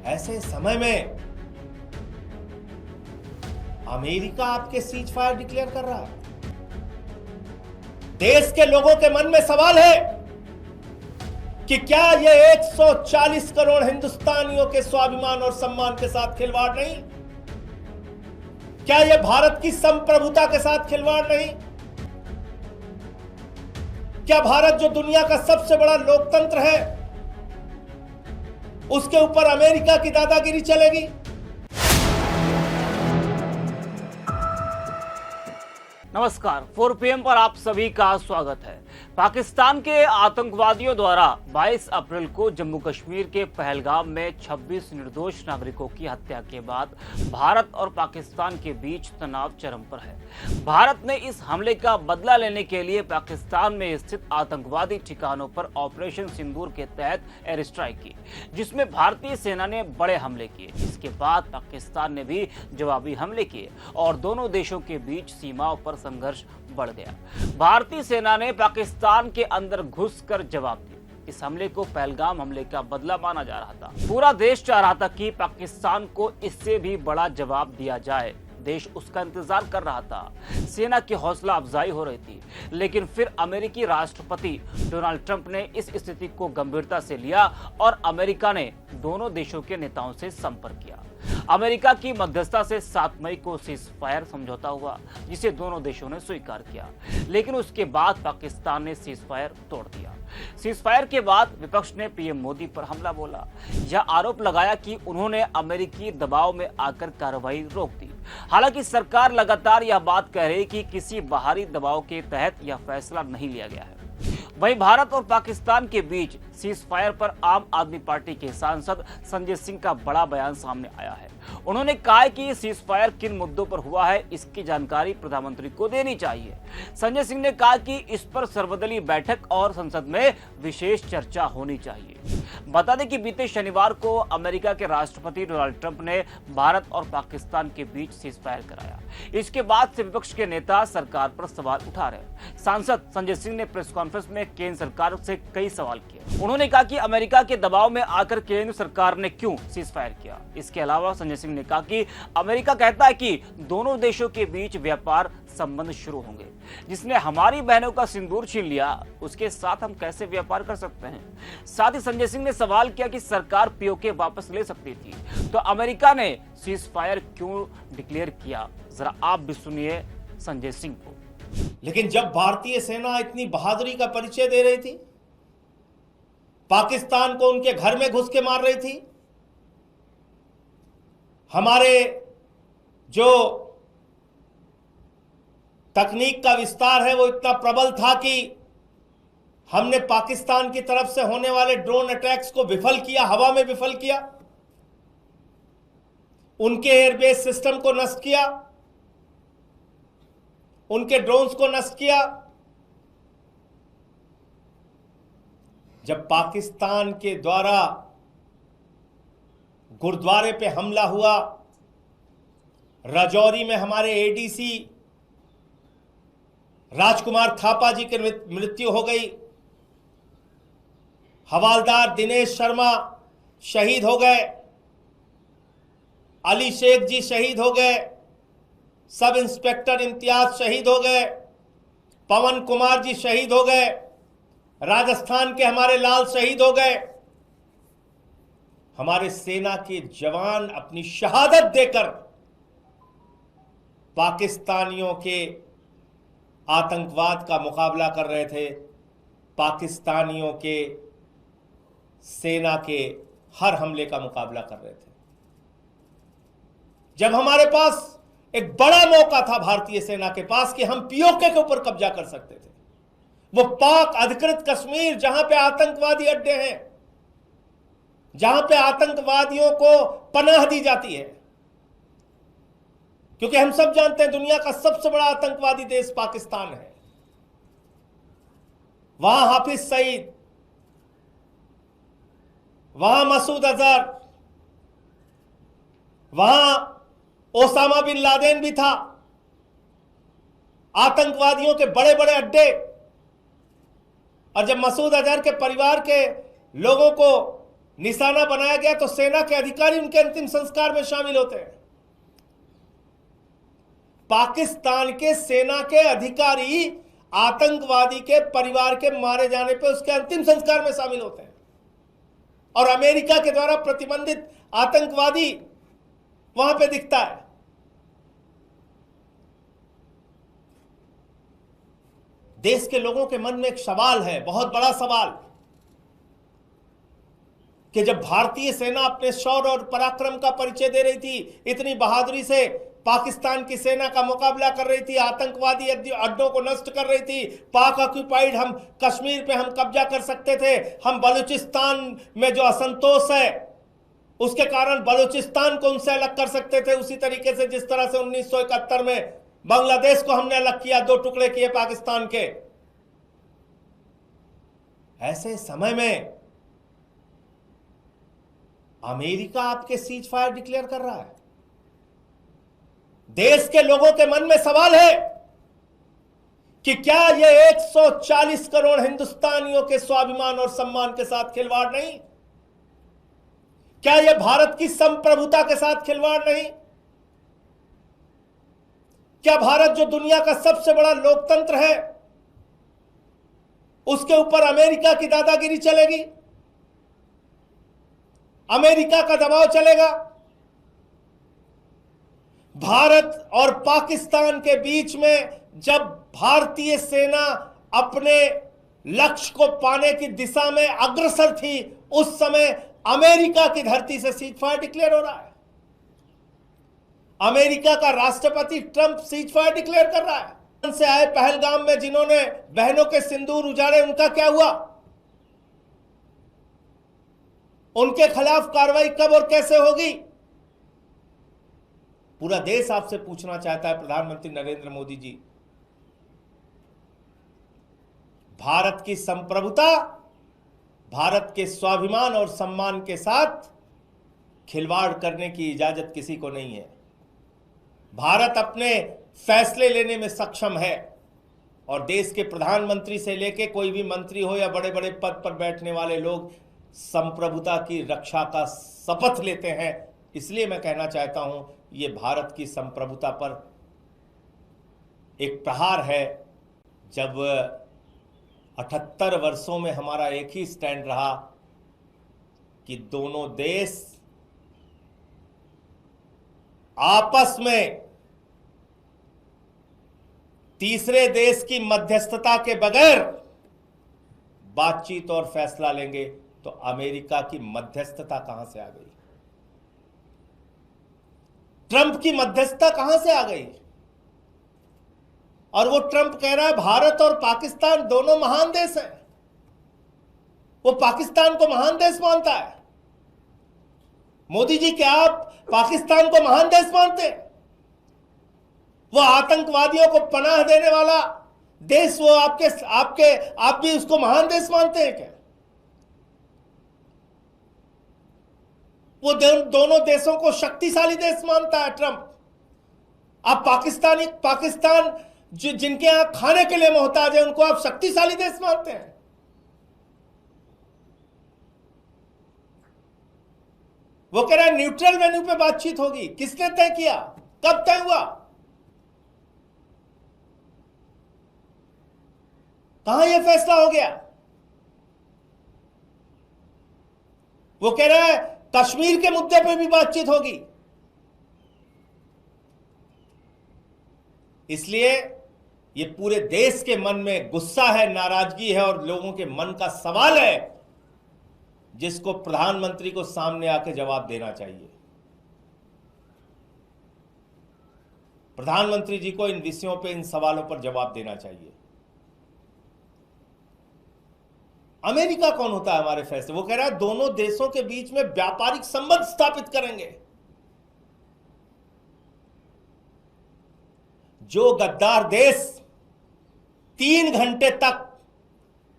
ऐसे समय में अमेरिका आपके सीज फायर डिक्लेयर कर रहा है। देश के लोगों के मन में सवाल है कि क्या यह 140 करोड़ हिंदुस्तानियों के स्वाभिमान और सम्मान के साथ खिलवाड़ नहीं? क्या यह भारत की संप्रभुता के साथ खिलवाड़ नहीं? क्या भारत जो दुनिया का सबसे बड़ा लोकतंत्र है, उसके ऊपर अमेरिका की दादागिरी चलेगी? नमस्कार, 4 PM पर आप सभी का स्वागत है। पाकिस्तान के आतंकवादियों द्वारा 22 अप्रैल को जम्मू कश्मीर के पहलगाम में 26 निर्दोष नागरिकों की हत्या के बाद भारत और पाकिस्तान के बीच तनाव चरम पर है। भारत ने इस हमले का बदला लेने के लिए पाकिस्तान में स्थित आतंकवादी ठिकानों पर ऑपरेशन सिंदूर के तहत एयर स्ट्राइक की, जिसमें भारतीय सेना ने बड़े हमले किए। इसके बाद पाकिस्तान ने भी जवाबी हमले किए और दोनों देशों के बीच सीमाओं पर संघर्ष बढ़ गया। भारतीय सेना ने पाकिस्तान के अंदर घुसकर जवाब दिया। इस हमले को पहलगाम हमले का बदला माना जा रहा था। पूरा देश चाह रहा था कि पाकिस्तान को इससे भी बड़ा जवाब दिया जाए। देश उसका इंतजार कर रहा था। सेना की हौसला अफजाई हो रही थी, लेकिन फिर अमेरिकी राष्ट्रपति डोनाल्ड ट्रंप ने इस स्थिति को गंभीरता से लिया और अमेरिका ने दोनों देशों के नेताओं से संपर्क किया। अमेरिका की मध्यस्थता से 7 मई को सीज फायर समझौता हुआ, जिसे दोनों देशों ने स्वीकार किया, लेकिन उसके बाद पाकिस्तान ने सीज फायर तोड़ दिया। सीज फायर के बाद विपक्ष ने पीएम मोदी पर हमला बोला। यह आरोप लगाया कि उन्होंने अमेरिकी दबाव में आकर कार्रवाई रोक दी। हालांकि सरकार लगातार यह बात कह रही कि किसी बाहरी दबाव के तहत यह फैसला नहीं लिया गया है। वहीं भारत और पाकिस्तान के बीच सीज फायर पर आम आदमी पार्टी के सांसद संजय सिंह का बड़ा बयान सामने आया है। उन्होंने कहा कि सीज फायर किन मुद्दों पर हुआ है, इसकी जानकारी प्रधानमंत्री को देनी चाहिए। संजय सिंह ने कहा कि इस पर सर्वदलीय बैठक और संसद में विशेष चर्चा होनी चाहिए। बता दें कि बीते शनिवार को अमेरिका के राष्ट्रपति डोनाल्ड ट्रंप ने भारत और पाकिस्तान के बीच सीज फायर कराया। इसके बाद से विपक्ष के नेता सरकार पर सवाल उठा रहे। सांसद संजय सिंह ने प्रेस कॉन्फ्रेंस में केंद्र सरकार से कई सवाल किए। उन्होंने कहा कि अमेरिका के दबाव में आकर केंद्र सरकार ने क्यों सीज फायर किया। इसके अलावा संजय सिंह ने कहा कि अमेरिका कहता है कि दोनों देशों के बीच व्यापार संबंध शुरू होंगे। जिसने हमारी बहनों का सिंदूर छीन लिया, उसके साथ हम कैसे व्यापार कर सकते हैं। साथ ही संजय सिंह ने सवाल किया कि सरकार पीओके वापस ले सकती थी, तो अमेरिका ने सीज फायर क्यों डिक्लेयर किया। जरा आप भी सुनिए संजय सिंह को। लेकिन जब भारतीय सेना इतनी बहादुरी का परिचय दे रही थी, पाकिस्तान को उनके घर में घुस के मार रही थी, हमारे जो तकनीक का विस्तार है वो इतना प्रबल था कि हमने पाकिस्तान की तरफ से होने वाले ड्रोन अटैक्स को विफल किया, हवा में विफल किया, उनके एयरबेस सिस्टम को नष्ट किया, उनके ड्रोन्स को नष्ट किया। जब पाकिस्तान के द्वारा गुरुद्वारे पे हमला हुआ, राजौरी में हमारे एडीसी राजकुमार थापा जी की मृत्यु हो गई, हवालदार दिनेश शर्मा शहीद हो गए, अली शेख जी शहीद हो गए, सब इंस्पेक्टर इम्तियाज शहीद हो गए, पवन कुमार जी शहीद हो गए, राजस्थान के हमारे लाल शहीद हो गए। हमारे सेना के जवान अपनी शहादत देकर पाकिस्तानियों के आतंकवाद का मुकाबला कर रहे थे, पाकिस्तानियों के सेना के हर हमले का मुकाबला कर रहे थे। जब हमारे पास एक बड़ा मौका था भारतीय सेना के पास कि हम पीओके के ऊपर कब्जा कर सकते थे, वो पाक अधिकृत कश्मीर जहां पे आतंकवादी अड्डे हैं, जहां पे आतंकवादियों को पनाह दी जाती है, क्योंकि हम सब जानते हैं दुनिया का सबसे बड़ा आतंकवादी देश पाकिस्तान है। वहां हाफिज सईद, वहां मसूद अजहर, वहां ओसामा बिन लादेन भी था। आतंकवादियों के बड़े बड़े अड्डे। और जब मसूद अजहर के परिवार के लोगों को निशाना बनाया गया तो सेना के अधिकारी उनके अंतिम संस्कार में शामिल होते हैं। पाकिस्तान के सेना के अधिकारी आतंकवादी के परिवार के मारे जाने पे उसके अंतिम संस्कार में शामिल होते हैं, और अमेरिका के द्वारा प्रतिबंधित आतंकवादी वहां पे दिखता है। देश के लोगों के मन में एक सवाल है, बहुत बड़ा सवाल, कि जब भारतीय सेना अपने शौर्य और पराक्रम का परिचय दे रही थी, इतनी बहादुरी से पाकिस्तान की सेना का मुकाबला कर रही थी, आतंकवादी अड्डों को नष्ट कर रही थी, पाक ऑक्युपाइड हम कश्मीर पे हम कब्जा कर सकते थे, हम बलूचिस्तान में जो असंतोष है उसके कारण बलूचिस्तान को उनसे अलग कर सकते थे, उसी तरीके से जिस तरह से 1971 में बांग्लादेश को हमने अलग किया, 2 टुकड़े किए पाकिस्तान के। ऐसे समय में अमेरिका आपके सीज फायर डिक्लेयर कर रहा है। देश के लोगों के मन में सवाल है कि क्या यह 140 करोड़ हिंदुस्तानियों के स्वाभिमान और सम्मान के साथ खिलवाड़ नहीं? क्या यह भारत की संप्रभुता के साथ खिलवाड़ नहीं? क्या भारत जो दुनिया का सबसे बड़ा लोकतंत्र है उसके ऊपर अमेरिका की दादागिरी चलेगी? अमेरिका का दबाव चलेगा? भारत और पाकिस्तान के बीच में जब भारतीय सेना अपने लक्ष्य को पाने की दिशा में अग्रसर थी, उस समय अमेरिका की धरती से सीज फायर डिक्लेयर हो रहा है। अमेरिका का राष्ट्रपति ट्रंप सीज फायर डिक्लेयर कर रहा है। से आए पहलगाम में जिन्होंने बहनों के सिंदूर उजाड़े, उनका क्या हुआ? उनके खिलाफ कार्रवाई कब और कैसे होगी? पूरा देश आपसे पूछना चाहता है, प्रधानमंत्री नरेंद्र मोदी जी, भारत की संप्रभुता, भारत के स्वाभिमान और सम्मान के साथ खिलवाड़ करने की इजाजत किसी को नहीं है। भारत अपने फैसले लेने में सक्षम है, और देश के प्रधानमंत्री से लेकर कोई भी मंत्री हो या बड़े बड़े पद पर बैठने वाले लोग संप्रभुता की रक्षा का शपथ लेते हैं। इसलिए मैं कहना चाहता हूं, ये भारत की संप्रभुता पर एक प्रहार है। जब 78 वर्षों में हमारा एक ही स्टैंड रहा कि दोनों देश आपस में तीसरे देश की मध्यस्थता के बगैर बातचीत और फैसला लेंगे, तो अमेरिका की मध्यस्थता कहां से आ गई? ट्रंप की मध्यस्थता कहां से आ गई? और वो ट्रंप कह रहा है भारत और पाकिस्तान दोनों महान देश हैं। वो पाकिस्तान को महान देश मानता है। मोदी जी, क्या आप पाकिस्तान को महान देश मानते हैं? वो आतंकवादियों को पनाह देने वाला देश, वो आप भी उसको महान देश मानते हैं क्या? वो दोनों देशों को शक्तिशाली देश मानता है ट्रंप। आप पाकिस्तान जिनके यहां खाने के लिए मोहताज है, उनको आप शक्तिशाली देश मानते हैं। वो कह रहा है न्यूट्रल वेन्यू पे बातचीत होगी। किसने तय किया? कब तय हुआ? कहां यह फैसला हो गया? वो कह रहा है कश्मीर के मुद्दे पे भी बातचीत होगी। इसलिए ये पूरे देश के मन में गुस्सा है, नाराजगी है, और लोगों के मन का सवाल है जिसको प्रधानमंत्री को सामने आके जवाब देना चाहिए। प्रधानमंत्री जी को इन विषयों पे, इन सवालों पर जवाब देना चाहिए। अमेरिका कौन होता है हमारे फैसले? वो कह रहा है दोनों देशों के बीच में व्यापारिक संबंध स्थापित करेंगे। जो गद्दार देश 3 घंटे तक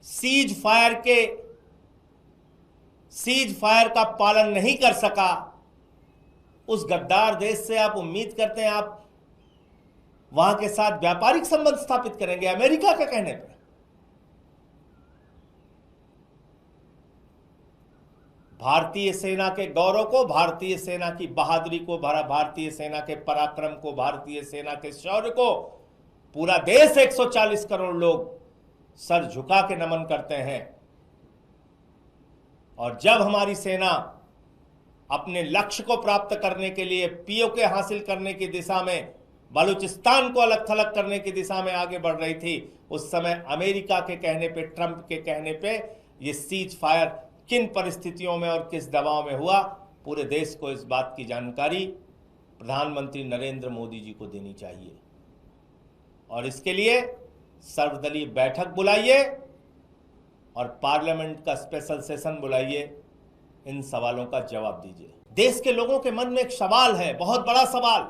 सीज फायर का पालन नहीं कर सका, उस गद्दार देश से आप उम्मीद करते हैं आप वहां के साथ व्यापारिक संबंध स्थापित करेंगे अमेरिका के कहने पर? भारतीय सेना के गौरव को, भारतीय सेना की बहादुरी को, भारतीय सेना के पराक्रम को, भारतीय सेना के शौर्य को पूरा देश 140 करोड़ लोग सर झुका के नमन करते हैं। और जब हमारी सेना अपने लक्ष्य को प्राप्त करने के लिए पीओके हासिल करने की दिशा में, बलूचिस्तान को अलग थलग करने की दिशा में आगे बढ़ रही थी, उस समय अमेरिका के कहने पे, ट्रंप के कहने पे ये सीज फायर किन परिस्थितियों में और किस दबाव में हुआ, पूरे देश को इस बात की जानकारी प्रधानमंत्री नरेंद्र मोदी जी को देनी चाहिए। और इसके लिए सर्वदलीय बैठक बुलाइए और पार्लियामेंट का स्पेशल सेशन बुलाइए, इन सवालों का जवाब दीजिए। देश के लोगों के मन में एक सवाल है, बहुत बड़ा सवाल,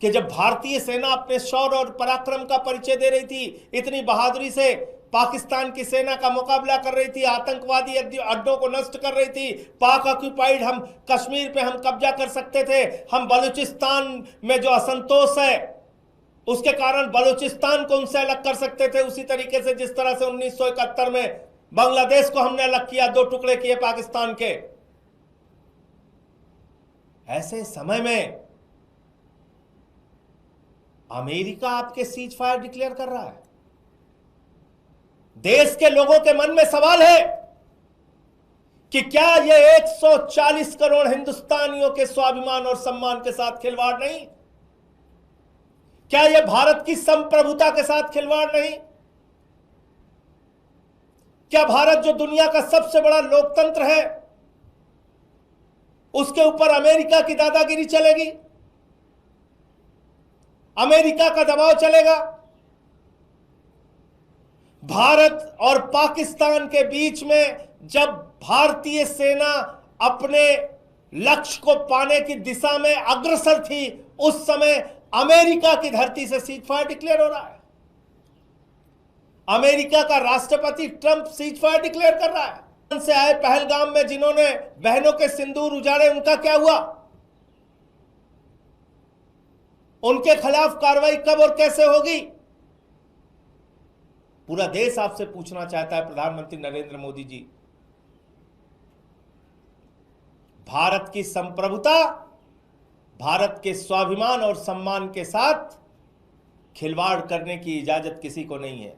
कि जब भारतीय सेना अपने शौर्य और पराक्रम का परिचय दे रही थी, इतनी बहादुरी से पाकिस्तान की सेना का मुकाबला कर रही थी, आतंकवादी अड्डों को नष्ट कर रही थी, पाक ऑक्यूपाइड हम कश्मीर पे हम कब्जा कर सकते थे, हम बलूचिस्तान में जो असंतोष है उसके कारण बलूचिस्तान को उनसे अलग कर सकते थे, उसी तरीके से जिस तरह से 1971 में बांग्लादेश को हमने अलग किया, 2 टुकड़े किए पाकिस्तान के। ऐसे समय में अमेरिका आपके सीज फायर डिक्लेयर कर रहा है। देश के लोगों के मन में सवाल है कि क्या यह 140 करोड़ हिंदुस्तानियों के स्वाभिमान और सम्मान के साथ खिलवाड़ नहीं? क्या यह भारत की संप्रभुता के साथ खिलवाड़ नहीं? क्या भारत जो दुनिया का सबसे बड़ा लोकतंत्र है, उसके ऊपर अमेरिका की दादागिरी चलेगी? अमेरिका का दबाव चलेगा? भारत और पाकिस्तान के बीच में जब भारतीय सेना अपने लक्ष्य को पाने की दिशा में अग्रसर थी, उस समय अमेरिका की धरती से सीज फायर डिक्लेयर हो रहा है। अमेरिका का राष्ट्रपति ट्रंप सीज फायर डिक्लेयर कर रहा है। से आए पहलगाम में जिन्होंने बहनों के सिंदूर उजाड़े, उनका क्या हुआ? उनके खिलाफ कार्रवाई कब और कैसे होगी? पूरा देश आपसे पूछना चाहता है प्रधानमंत्री नरेंद्र मोदी जी। भारत की संप्रभुता, भारत के स्वाभिमान और सम्मान के साथ खिलवाड़ करने की इजाजत किसी को नहीं है।